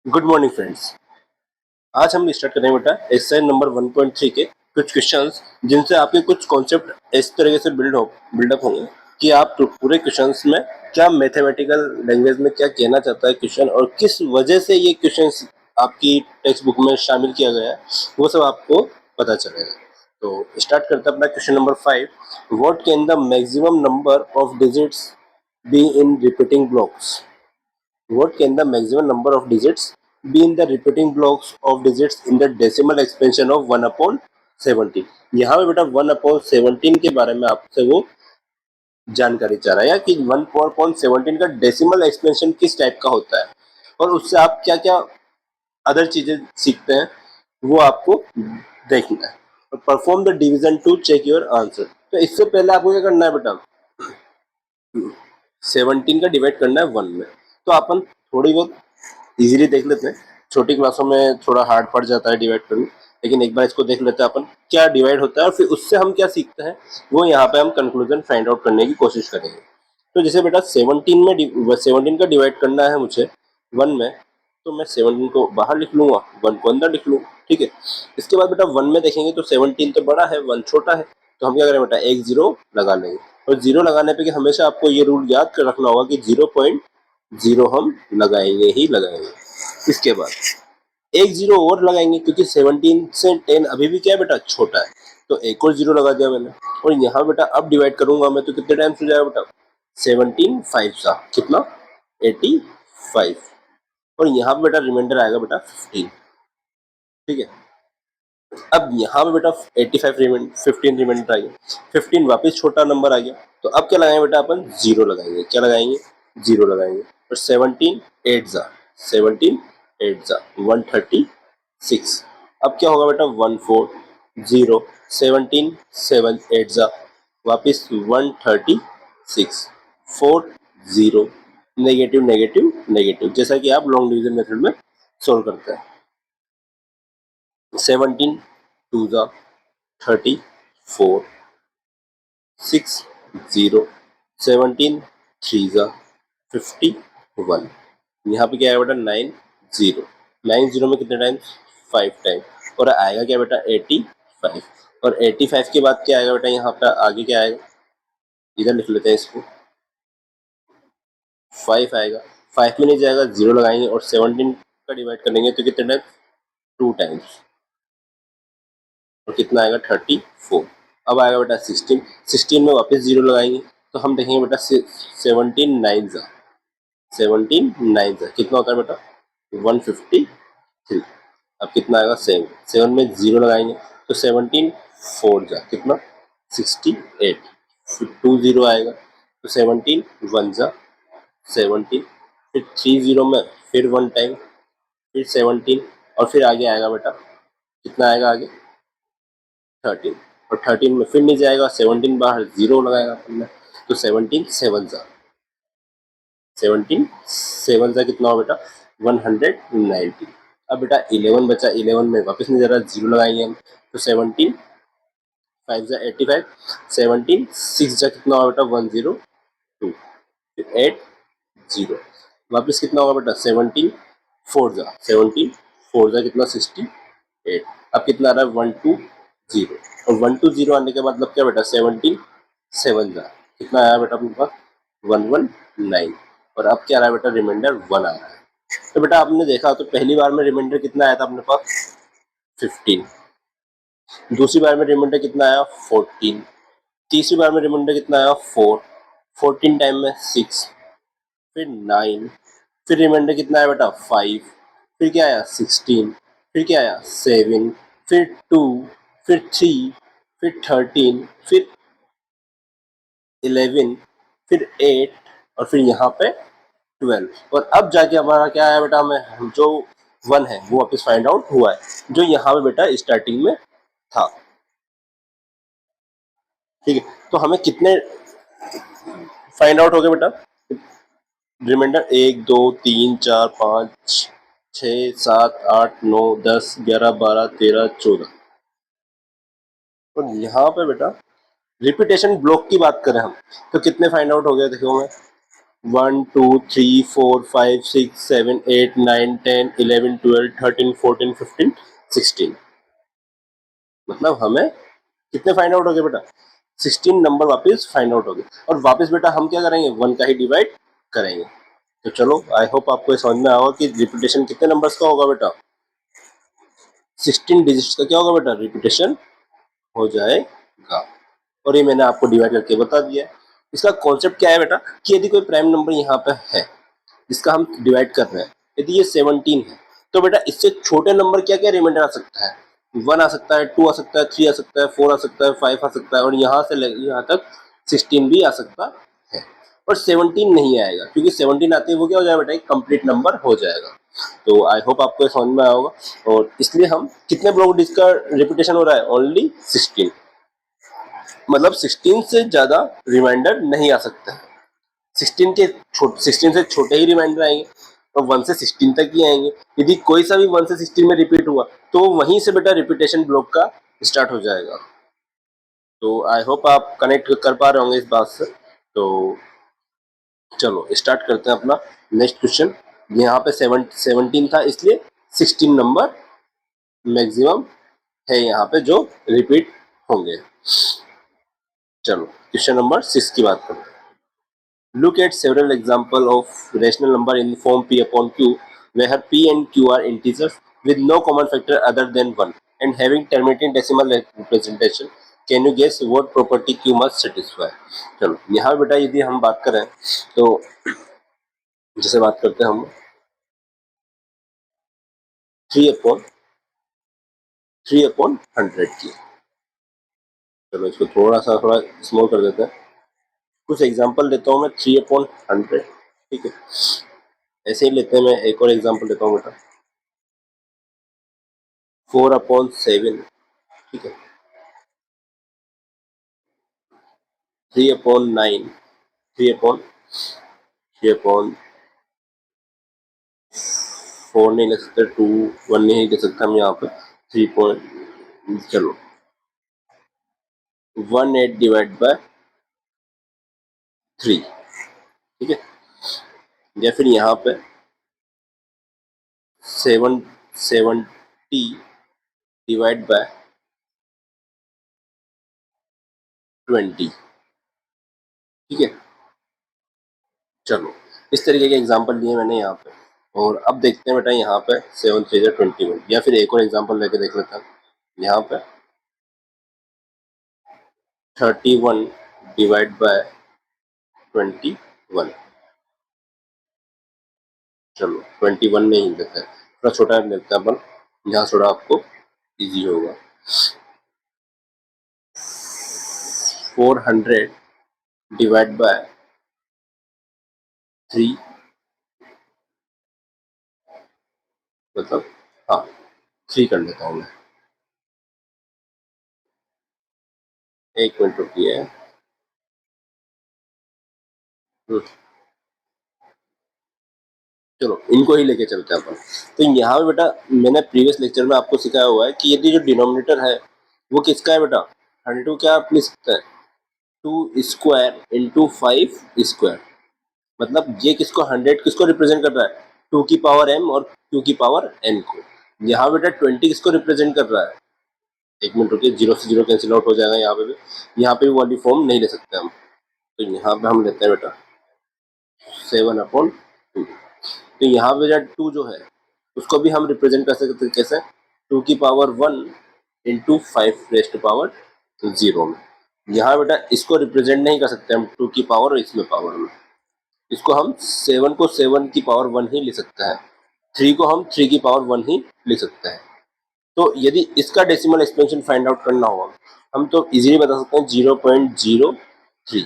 Good morning friends. आज हम start करेंगे बेटा एक्सरसाइज नंबर 1.3 के कुछ क्वेश्चंस जिनसे आपके कुछ कॉन्सेप्ट इस तरीके से बिल्डअप होंगे कि आप पूरे क्वेश्चंस में क्या मैथमेटिकल लैंग्वेज में क्या कहना चाहता है क्वेश्चन और किस वजह से ये क्वेश्चंस आपकी टेक्स्ट बुक में शामिल किया गया है वो सब आपको पता चलेगा। तो स्टार्ट करते हैं अपना question number 5। What can the maximum number of digits be in repeating blocks? What can the maximum number of digits be in the repeating blocks of digits in the decimal expansion of 1 upon 17? यहाँ पे बेटा 1 upon 17 के बारे में आपसे वो जानकारी चाह रहा है कि 1 upon 17 का डेसिमल एक्सपेंशन किस टाइप का होता है और उससे आप क्या क्या अदर चीजें सीखते हैं वो आपको देखना है। और perform the division to check your answer. तो इससे पहले आपको क्या करना है बेटा, 17 का डिवाइड करना है 1 में। तो अपन थोड़ी बहुत इजीली देख लेते हैं, छोटी क्लासों में थोड़ा हार्ड पड़ जाता है डिवाइड करना, लेकिन एक बार इसको देख लेते हैं अपन क्या डिवाइड होता है और फिर उससे हम क्या सीखते हैं वो यहाँ पे हम कंक्लूजन फाइंड आउट करने की कोशिश करेंगे। तो जैसे बेटा 17 का डिवाइड करना है मुझे 1 में, तो मैं 17 को बाहर लिख लूंगा, 1 को अंदर लिख लूंगा, ठीक है। इसके बाद बेटा 1 में देखेंगे तो 17 तो बड़ा है, 1 छोटा है, तो हम क्या करें बेटा एक जीरो लगा लेंगे। और जीरो लगाने पे कि हमेशा आपको ये रूल याद कर रखना होगा कि 0.0 हम लगाएंगे ही लगाएंगे। इसके बाद एक जीरो और लगाएंगे क्योंकि 17 से 10 अभी भी क्या है बेटा छोटा है, तो एक और जीरो लगा दिया मैंने। और यहाँ बेटा अब डिवाइड करूंगा मैं तो कितने टाइम्स हो जाएगा बेटा, 17 5 सा कितना 85। और यहाँ पे बेटा रिमाइंडर आएगा बेटा 15, ठीक है। अब यहाँ पे बेटा 15 रिमाइंडर आ गया, 15 वापस छोटा नंबर आ गया, तो अब क्या लगाएंगे बेटा अपन जीरो लगाएंगे, क्या लगाएंगे जीरो लगाएंगे। और 17 8 जा 17 8 जा 136। अब क्या होगा बेटा 140, 17 7 8 जा वापिस 136 40 नेगेटिव नेगेटिव नेगेटिव, जैसा कि आप लॉन्ग डिवीजन मेथड में सोल्व करते हैं। 17 2 जा 34 60 17 3 जा 51। यहाँ पे क्या है बेटा 90 में कितने टाइम्स 5 टाइम, और आएगा क्या बेटा 85। और 85 के बाद क्या आएगा बेटा, यहाँ पे आगे क्या आएगा, इधर लिख लेते हैं इसको, 5 आएगा, 5 में नहीं जाएगा जीरो लगाएंगे और 17 का डिवाइड करेंगे तो कितने टाइम्स 2 टाइम्स, और कितना आएगा 34। अब आएगा बेटा 16 में वापस जीरो लगाएंगे तो हम देखेंगे बेटा 17 9 जा कितना होता है बेटा 153। अब कितना आएगा 7 में जीरो लगाएंगे तो 17 4 जा कितना 68, फिर 2 जीरो आएगा तो 17 1 जा 17, फिर 3 जीरो में फिर 1 टाइम, फिर 17, और फिर आगे आएगा बेटा कितना आएगा आगे 13, और 13 में फिर नहीं जाएगा 17 बाहर जीरो लगाएगा अपन ने, तो 17 7 जा कितना हो बेटा 190। अब बेटा 11 बचा, 11 में वापस नहीं जा रहा जीरो लगाएंगे हम, तो 17 5 जा 85, 17 6 जा कितना होगा बेटा 102, फिर 8 0 वापस कितना होगा बेटा 17 4 जा कितना 68। अब कितना आ रहा है 120, और 120 आने के बाद मतलब क्या बेटा 17 7 जा कितना आया बेटा अपने पास 119, और अब क्या आ रहा है बेटा रिमाइंडर 1 आ रहा है। तो बेटा आपने देखा तो पहली बार में रिमाइंडर कितना आया था अपने पास 15, दूसरी बार में रिमाइंडर कितना आया 14, तीसरी बार में रिमाइंडर कितना आया 4, 14 टाइम में 6, फिर 9, फिर रिमाइंडर कितना आया बेटा 5, फिर क्या आया 16, फिर क्या आया 7, फिर 2, फिर 3, फिर 13, फिर 11, फिर 8, और फिर यहाँ पे 12, और अब जाके हमारा क्या आया बेटा, हमें जो 1 है वो वापस फाइंड आउट हुआ है जो यहाँ पे बेटा स्टार्टिंग में था, ठीक है। तो हमें कितने फाइंड आउट हो गए बेटा, रिमाइंडर 1 2 3 4 5 6 7 8 9 10 11 12 13 14। और यहाँ पे बेटा रिपीटेशन ब्लॉक की बात करें हम तो कितने फाइंड आउट हो गए देखो, मैं 1 2 3 4 5 6 7 8 9 10 11 12 13 14 15 16, मतलब हमें कितने फाइंड आउट हो गए बेटा? 16 नंबर वापस फाइंड आउट हो गए। और वापस बेटा हम क्या करेंगे, 1 का ही डिवाइड करेंगे। तो चलो, आई होप आपको समझ में आएगा कि रिपीटेशन कितने नंबर्स का होगा बेटा? 16 डिजिट्स का क्या होगा बेटा? रिपीटेशन हो जाएगा। और ये मैंने आपको डिवाइड करके बता दिया है। इसका कॉन्सेप्ट क्या है बेटा, कि यदि कोई प्राइम नंबर यहाँ पे है जिसका हम डिवाइड कर रहे हैं, यदि ये 17 है, तो बेटा इससे छोटे नंबर क्या क्या रिमाइंडर आ सकता है? 1 आ सकता है, 2 आ सकता है, 3 आ सकता है, 4 आ सकता है, 5 आ सकता है, और यहाँ से यहाँ तक 16 भी आ सकता है। और 17 नहीं आएगा, क्योंकि 17 आते ही वो क्या हो जाएगा बेटा? एक कंप्लीट नंबर हो जाएगा। तो आई होप आपको ये समझ में आया होगा। और इसलिए हम कितने ब्लॉक डिस्क का रिपीटेशन हो रहा है? ओनली 16, मतलब 16 से ज्यादा रिमाइंडर नहीं आ सकता है। 16 से छोटे ही रिमाइंडर आएंगे, और 1 से 16 तक ही आएंगे। यदि कोई सा भी 1 से 16 में रिपीट हुआ, तो वहीं से बेटा रिपीटेशन ब्लॉक का स्टार्ट हो जाएगा। तो आई होप आप कनेक्ट कर पा रहे होंगे इस बात से। तो चलो स्टार्ट करते हैं अपना नेक्स्ट क्वेश्चन। यहाँ पे 17 था, इसलिए 16 नंबर मैक्सिमम है यहाँ पे जो रिपीट होंगे। चलो क्वेश्चन नंबर 6 की बात करते हैं। Look at several examples of rational number in form p upon q, where p and q are integers with no common factor other than 1 and having terminating decimal representation. Can you guess what property q must satisfy? चलो यहाँ बेटा यदि हम बात करें, तो जैसे बात करते हैं हम 3/100 की। चलो इसको थोड़ा स्मॉल कर देते हैं। कुछ एग्जांपल देता हूँ मैं 3/100, ठीक है। ऐसे ही लेते हैं, मैं एक और एग्जांपल देता हूँ बेटा 4/7, ठीक है। 3/9, 3/4 नहीं ले सकते, 2/1 नहीं ले सकते हम यहाँ पे। 3 पॉइंट, चलो 1/8 डिवाइड बाय 3, ठीक है। या फिर यहाँ पे 770 डिवाइड बाय 20, ठीक है। चलो इस तरीके के एग्जांपल दिए मैंने यहाँ पे। और अब देखते हैं बेटा यहाँ पे 7 3 21, या फिर एक और एग्जांपल लेके देख लेते हैं यहाँ पे 31 डिवाइड बाय 21। चलो 21 नहीं लेते हैं, थोड़ा छोटा लेते हैं अपन, यहाँ थोड़ा आपको इजी होगा। 400 डिवाइड बाय 3, मतलब हाँ 3 कर लेता हूँ मैं। एक मिनट रुकिए। चलो इनको ही लेके चलते हैं अपन। तो यहाँ पे बेटा मैंने प्रीवियस लेक्चर में आपको सिखाया हुआ है कि यदि जो डिनोमिनेटर है वो किसका है बेटा? 100 को क्या आप लिख सकते हैं? 2 स्क्वायर इंटू 5 स्क्वायर। मतलब ये किसको 100 किसको रिप्रेजेंट कर रहा है? 2 की पावर m और 2 की पावर n को। यहाँ बेटा 20 किसको रिप्रेजेंट कर रहा है? एक मिनट रुकिए, 0 से 0 कैंसिल आउट हो जाएगा यहाँ पे भी। यहाँ पे भी वाली फॉर्म नहीं ले सकते हम, तो यहाँ पे हम लेते हैं बेटा 7/2। तो यहाँ पे जो 2 जो है उसको भी हम रिप्रेजेंट कर सकते हैं कैसे? 2 की पावर 1 इंटू 5 रेस्ट पावर 0 में। यहाँ बेटा इसको रिप्रेजेंट नहीं कर सकते हम 2 की पावर और इसमें पावर में। इसको हम 7 को 7 की पावर 1 ही लिख सकते हैं, 3 को हम 3 की पावर 1 ही लिख सकते हैं। तो यदि इसका डेसिमल एक्सपेंशन फाइंड आउट करना होगा, हम तो इजीली बता सकते हैं 0.03,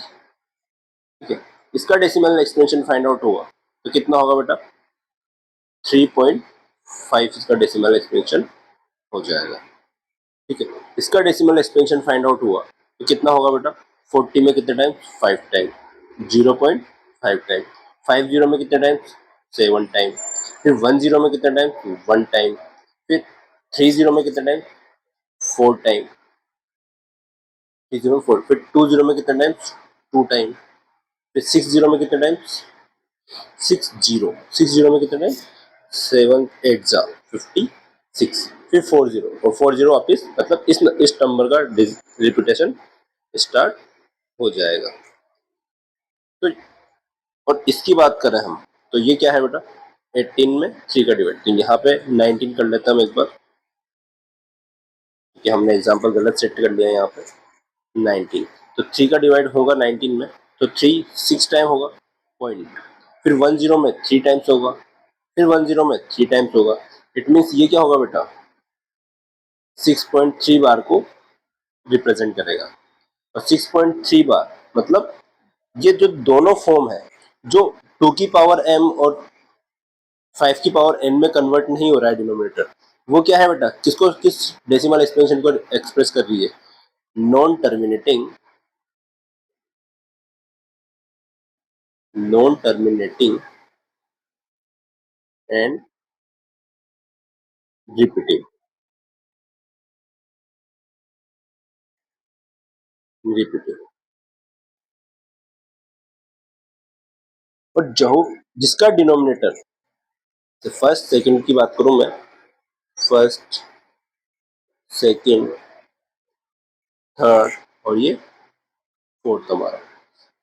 ठीक है। इसका डेसिमल एक्सपेंशन फाइंड आउट होगा तो कितना होगा बेटा? 3.5 इसका डेसिमल एक्सपेंशन हो जाएगा, ठीक है। इसका डेसिमल एक्सपेंशन फाइंड आउट हुआ तो कितना होगा बेटा? 40 में कितने टाइम? 5 टाइम। 0.5 टाइम। 50 में कितने टाइम? 7 टाइम। फिर 10 में कितने टाइम? 1 टाइम। फिर 30 में कितने टाइम? 4 टाइम। 30 में 4। फिर 20 में कितने टाइम? 2 टाइम। फिर 60 में कितने टाइम? 60 में कितने 7 8 56, फिर 40 और 40 वापिस, मतलब इस नंबर का रिपीटेशन स्टार्ट हो जाएगा। तो और इसकी बात करें हम, तो ये क्या है बेटा 18 में 3 का डिवाइड, तो यहाँ पे 19 कर लेता हूँ एक बार, कि हमने एग्जांपल गलत सेट कर लिया है यहाँ पे 19। तो 3 का डिवाइड होगा 19 में, तो 3 6 टाइम होगा पॉइंट, फिर 10 में 3 टाइम्स होगा, फिर 10 में 3 टाइम्स होगा। इट मीन्स ये क्या होगा बेटा 6.3 बार को रिप्रेजेंट करेगा। और 6.3 बार मतलब ये जो दोनों फॉर्म है, जो 2 की पावर m और 5 की पावर n में कन्वर्ट नहीं हो रहा है डिनोमिनेटर, वो क्या है बेटा, किस डेसिमल एक्सपेंशन को एक्सप्रेस कर रही है, नॉन टर्मिनेटिंग एंड रिपीटिंग। और जो जिसका डिनोमिनेटर, फर्स्ट सेकंड की बात करूं मैं, फर्स्ट सेकंड थर्ड और ये फोर्थ हमारा,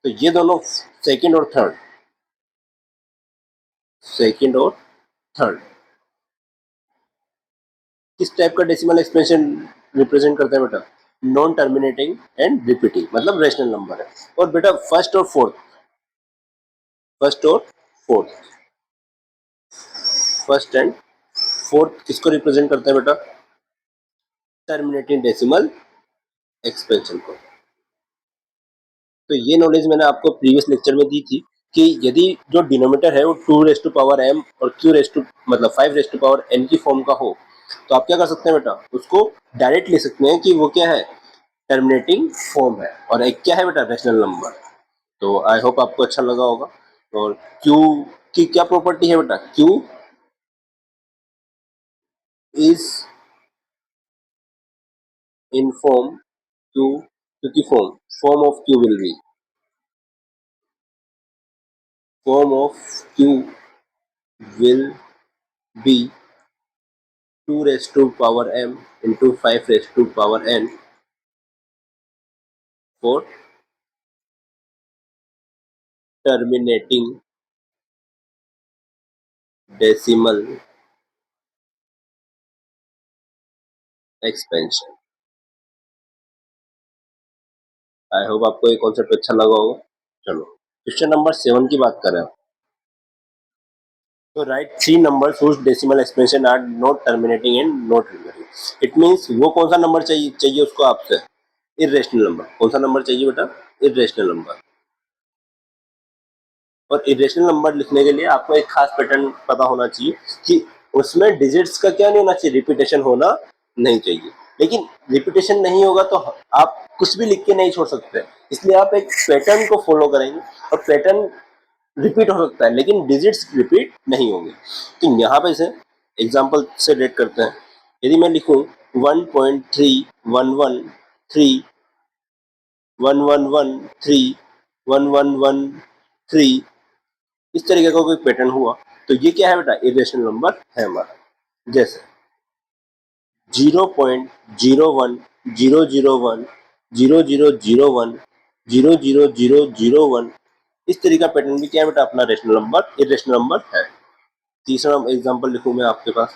तो ये दोनों सेकंड और थर्ड किस टाइप का डेसिमल एक्सपेंशन रिप्रेजेंट करता है बेटा, नॉन टर्मिनेटिंग एंड रिपीटिंग, मतलब रेशनल नंबर है। और बेटा फर्स्ट और फोर्थ फर्स्ट एंड फोर्थ किसको रिप्रेजेंट करता है बेटा, टर्मिनेटिंग डेसिमल एक्सपेंशन को। तो ये नॉलेज मैंने आपको प्रीवियस लेक्चर में दी थी कि यदि जो डिनोमिनेटर है वो 2 रेस टू पावर m और q रेस टू मतलब 5 रेस टू पावर n की फॉर्म का हो, तो आप क्या कर सकते हैं बेटा, उसको डायरेक्ट ले सकते हैं कि वो क्या है, टर्मिनेटिंग फॉर्म है, और एक क्या है बेटा, रेशनल नंबर। तो आई होप आपको अच्छा लगा होगा। और q की क्या प्रॉपर्टी है बेटा, q इज इन q की form of q will be, form of q will be 2 raised to power m into 5 raised to power n for terminating decimal expansion। I hope आपको ये concept अच्छा लगा होगा। चलो question number 7 की बात करें, तो right 3 numbers whose decimal expansion are not terminating and not recurring। It means वो कौन सा नंबर चाहिए उसको आपसे, इरेशनल नंबर। कौन सा नंबर चाहिए बेटा, इरेशनल नंबर। और इरेशनल नंबर लिखने के लिए आपको एक खास पैटर्न पता होना चाहिए कि उसमें डिजिट्स का क्या नहीं होना चाहिए, रिपीटेशन होना नहीं चाहिए। लेकिन रिपीटेशन नहीं होगा तो आप कुछ भी लिख के नहीं छोड़ सकते, इसलिए आप एक पैटर्न को फॉलो करेंगे, और पैटर्न रिपीट हो सकता है लेकिन डिजिट्स रिपीट नहीं होंगे। तो यहाँ पे से एग्जाम्पल से रेट करते हैं। यदि मैं लिखूं 1.3 1113 1113 इस तरीके का कोई पैटर्न हुआ, तो ये क्या है बेटा, इरेशनल नंबर है हमारा। जैसे 0.0110001000001 इस तरीके का पैटर्न भी क्या है बेटा, अपना रेशनल नंबर इरेशनल नंबर है। तीसरा एग्जांपल लिखूं मैं आपके पास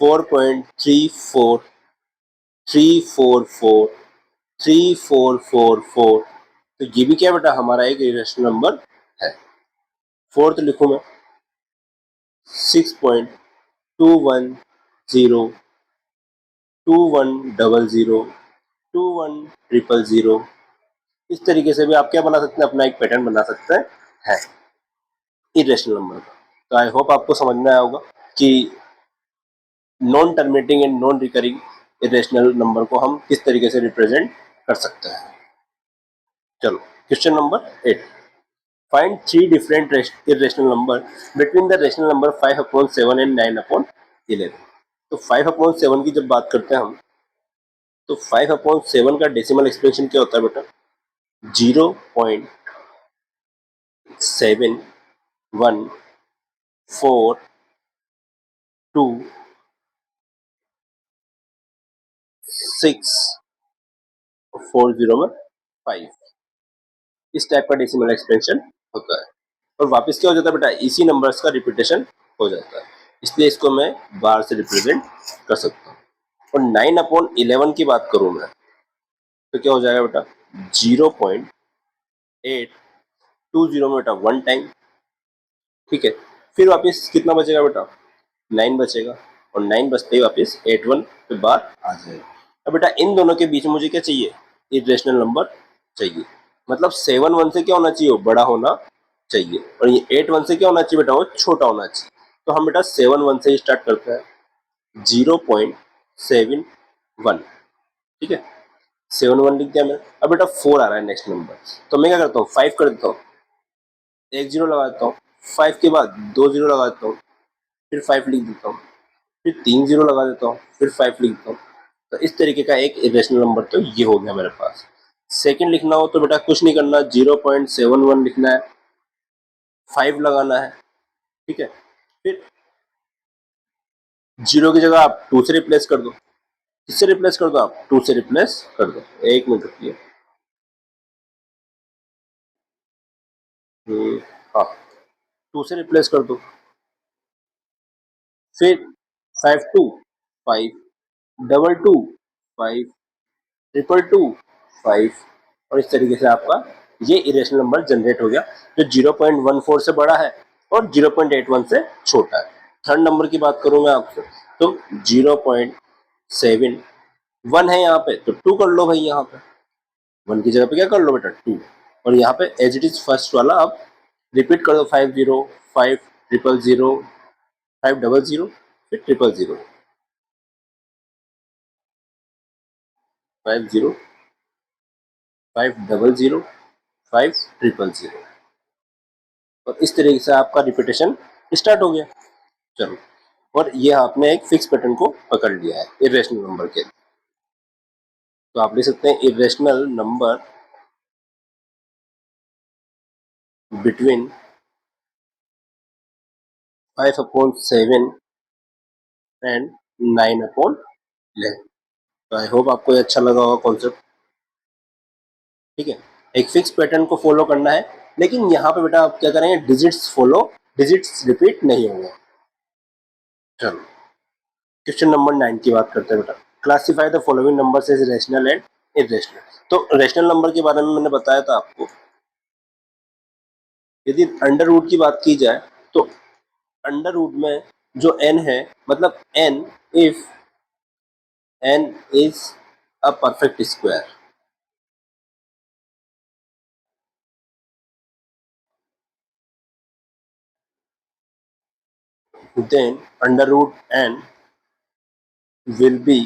4.34344434, तो ये भी क्या बेटा हमारा एक इरेशनल नंबर है। फोर्थ लिखूं मैं 6.210210021000, इस तरीके से भी आप क्या बना सकते हैं, अपना एक पैटर्न बना सकते हैं इरेशनल नंबर का। तो आई होप आपको समझ में आया होगा कि non terminating and non recurring irrational number को हम किस तरीके से रिप्रेजेंट कर सकते हैं। चलो question number 8, find 3 different irrational number between the rational number 5/7 and 9/11। तो 5/7 की जब बात करते हैं हम, तो 5/7 का डेसिमल एक्सप्रेशन क्या होता है बेटा, 0.7 1 4 2 6 4 0 में 5, इस टाइप का डेसिमल एक्सपेंशन होता है। और वापस क्या हो जाता है बेटा, इसी नंबर्स का रिपीटेशन हो जाता है, इसलिए इसको मैं बार से रिप्रेजेंट कर सकता हूँ। और 9/11 की बात करूं मैं, तो क्या हो जाएगा बेटा, 0.820 में बेटा 1 टाइम, ठीक है। फिर वापस कितना बचेगा बेटा, 9 बचेगा, और 9 बचते ही वापस 81 पे बार आ जाएगा। अब बेटा इन दोनों के बीच में मुझे क्या चाहिए, इरेशनल नंबर चाहिए, मतलब 7 1 से क्या होना चाहिए, वो बड़ा होना चाहिए, और ये 8 1 से क्या होना चाहिए बेटा, वो छोटा होना चाहिए। तो हम बेटा 7 1 से ही स्टार्ट करते हैं, 0.71, ठीक है। 7 1 लिख दिया मैंने। अब बेटा 4 आ रहा है नेक्स्ट नंबर, तो मैं क्या करता हूँ, 5 कर देता हूँ, एक जीरो लगा देता हूँ, 5 के बाद 2 जीरो लगा देता हूँ, फिर 5 लिख देता हूँ, फिर 3 जीरो लगा देता हूँ, फिर 5 लिख देता हूँ। तो इस तरीके का एक इरेशनल नंबर तो ये हो गया मेरे पास। सेकंड लिखना हो तो बेटा कुछ नहीं करना, 0.71 लिखना है, 5 लगाना है, ठीक है। फिर जीरो की जगह आप 2 से रिप्लेस कर दो, किससे रिप्लेस कर दो, आप 2 से रिप्लेस कर दो। एक मिनट रुकिए, हाँ, 2 से रिप्लेस कर दो। फिर 5 2 5, डबल टू 5, ट्रिपल टू 5, और इस तरीके से आपका ये इरेशनल नंबर जनरेट हो गया, जो 0.14 से बड़ा है और 0.81 से छोटा है। थर्ड नंबर की बात करूं मैं आपसे, तो 0.71 है यहाँ पे, तो 2 कर लो भाई, यहाँ पे 1 की जगह पे क्या कर लो बेटा, 2, और यहाँ पे एज इट इज फर्स्ट वाला आप रिपीट कर दो, 50 5 ट्रिपल 0 5 डबल 0, फिर ट्रिपल 0 50 5 डबल 0 5 ट्रिपल 0, और इस तरीके से आपका रिपीटेशन स्टार्ट हो गया। चलो, और ये आपने एक फिक्स पैटर्न को पकड़ लिया है इरेशनल नंबर के। तो आप लिख सकते हैं इरेशनल नंबर बिटवीन 5/7 एंड 9/11। तो आई होप आपको ये अच्छा लगा होगा कॉन्सेप्ट, ठीक है। एक फिक्स पैटर्न को फॉलो करना है, लेकिन यहाँ पे बेटा आप क्या करेंगे, डिजिट्स फॉलो, डिजिट्स रिपीट नहीं होंगे। चलो, क्वेश्चन नंबर 9 की बात करते हैं बेटा। Classify the following numbers as rational and irrational. तो रैशनल नंबर के बारे में मैंने बताया था आपको, यदि अंडर रूट की बात की जाए, तो अंडर रूट में जो n है, मतलब n, if n is a perfect square, then under root n will be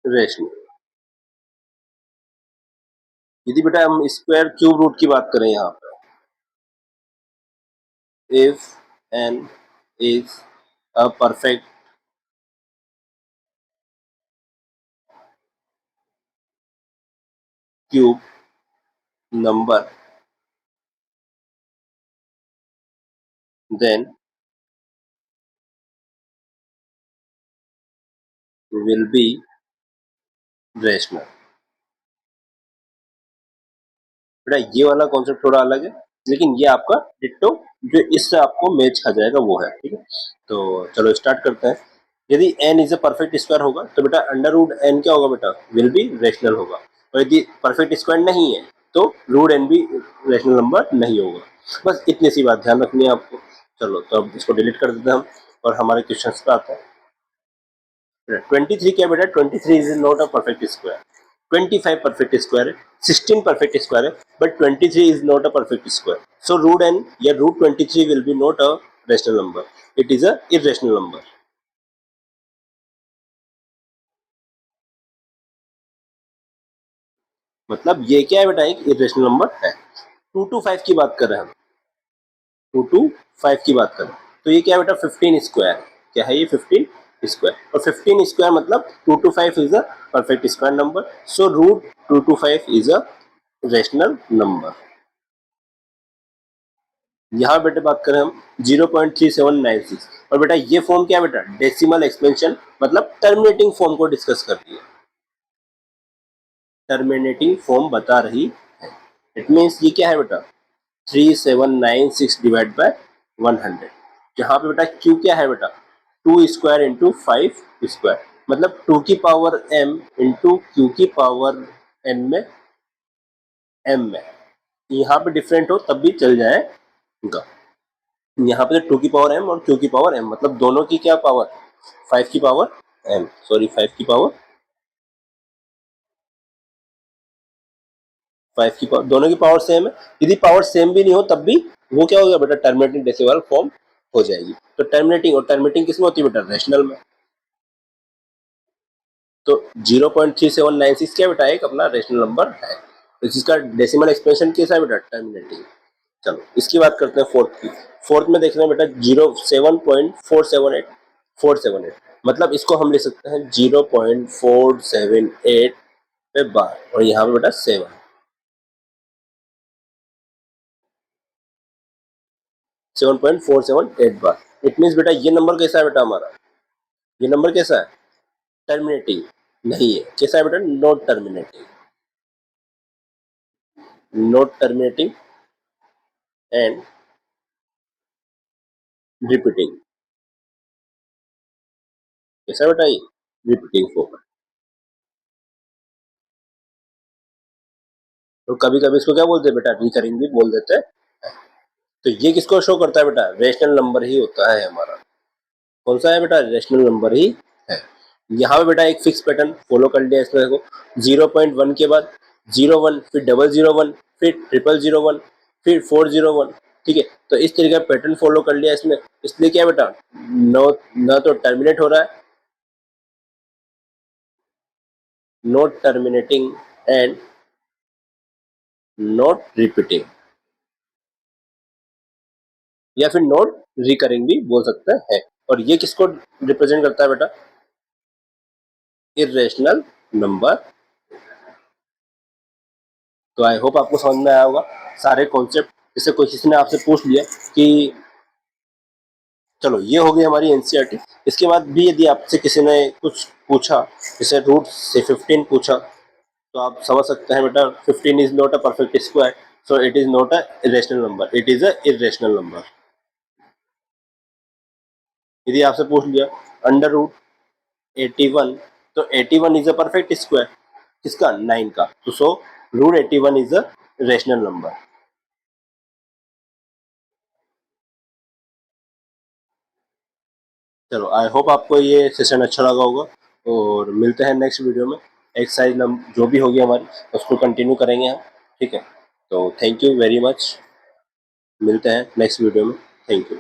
rational। यदि बेटा हम स्क्वायर क्यूब रूट की बात करें यहाँ पे, if n is a perfect cube number, then will be rational। बेटा ये वाला कॉन्सेप्ट थोड़ा अलग है, लेकिन ये आपका डिट्टो जो इससे आपको मैच खा जाएगा वो है, ठीक है। तो चलो स्टार्ट करते हैं। यदि n is a perfect square होगा, तो बेटा अंडर रूट n क्या होगा बेटा, विल बी रेशनल होगा। और यदि परफेक्ट स्क्वायर नहीं है, तो रूट n भी रेशनल नंबर नहीं होगा। बस इतनी सी बात ध्यान रखनी है आपको। चलो, तो अब इसको डिलीट कर देते हैं हम, और हमारे क्वेश्चन पे आते हैं। 23 क्या बेटा, 23 is not a perfect square. 25 perfect square है, 16 परफेक्ट स्क्वायर है, but 23 is not a perfect square. So root n या root 23 will be not a rational number, it is a irrational number. मतलब ये क्या है बेटा, एक इरेशनल नंबर है। 2 to 5 की बात कर रहे हैं हम, 2 to 5 की बात करें, तो ये क्या है बेटा, 15 स्क्वायर। क्या है ये, 15 स्क्वायर। और 15 स्क्वायर मतलब 2 to 5 is a perfect square number, so root 2 to 5 is a rational number. यहाँ बेटे बात करें हम 0.3796, और बेटा ये फॉर्म क्या है बेटा, डेसिमल एक्सपेंशन मतलब टर्मिनेटिंग फॉर्म को डिस्कस कर रही है, टर्मिनेटिंग फॉर्म बता रही है। इट मीन्स ये क्या है बेटा, 3796 डिवाइड बाय 100, जहाँ पे बेटा क्यू क्या है बेटा, 2 स्क्वायर इंटू 5 स्क्वायर, मतलब 2 की पावर m इंटू क्यू की पावर n में m में, यहाँ पे डिफरेंट हो तब भी चल जाएगा। यहाँ पे 2 की पावर m और q की पावर m, मतलब दोनों की क्या पावर, 5 की पावर m, सॉरी 5 की पावर, 5 की पावर, दोनों की पावर सेम है। यदि पावर सेम भी नहीं हो तब भी वो क्या हो गया बेटा, टर्मिनेटिंग डेसिमल फॉर्म हो जाएगी। तो टर्मिनेटिंग, और टर्मिनेटिंग किसमें होती है बेटा, रेशनल में। तो 0.3796 क्या बेटा, एक अपना रेशनल नंबर है, तो जिसका डेसिमल एक्सप्रेशन कैसा है बेटा, टर्मिनेटिंग। चलो इसकी बात करते हैं फोर्थ की। फोर्थ में देख रहे हैं बेटा 07.478, मतलब इसको हम लिख सकते हैं 0.478 पे बार, और यहाँ पे बेटा 7.478 बार। इट मीन्स बेटा ये नंबर कैसा है बेटा हमारा, ये नंबर कैसा है, टर्मिनेटिंग नहीं है, कैसा है बेटा, not terminating, not terminating and repeating, कैसा बेटा ये, रिपीटिंग फॉर्म। तो कभी कभी इसको क्या बोलते हैं बेटा, रिकरिंग भी बोल देते हैं। तो ये किसको शो करता है बेटा, रेशनल नंबर ही होता है हमारा। कौन सा है बेटा, रेशनल नंबर ही है। यहाँ पे बेटा एक फिक्स पैटर्न फॉलो कर लिया इसमें, देखो 0.1 के बाद 01, फिर 001, फिर 001, फिर 401, ठीक है। तो इस तरीके का पैटर्न फॉलो कर लिया इसमें, इसलिए क्या है बेटा, नो ना तो टर्मिनेट हो रहा है, not terminating and not repeating, या फिर नॉट रिकरिंग भी बोल सकते हैं। और ये किसको रिप्रेजेंट करता है बेटा, इरेशनल नंबर। तो आई होप आपको समझ में आया होगा सारे कॉन्सेप्ट। जैसे कोई किसी ने आपसे पूछ लिया कि चलो ये हो गई हमारी एनसीईआरटी, इसके बाद भी यदि आपसे किसी ने कुछ पूछा, जैसे रूट से 15 पूछा, तो आप समझ सकते हैं बेटा 15 is not a perfect square, so it is not a irrational number, it is a irrational number. यदि आपसे पूछ लिया अंडर रूट 81, तो 81 इज अ परफेक्ट स्क्वायर, किसका, 9 का, तो so root 81 is a rational number. चलो आई होप आपको ये सेशन अच्छा लगा होगा, और मिलते हैं नेक्स्ट वीडियो में। एक्सरसाइज जो भी होगी हमारी उसको कंटिन्यू करेंगे हम, ठीक है। तो थैंक यू वेरी मच, मिलते हैं नेक्स्ट वीडियो में, थैंक यू।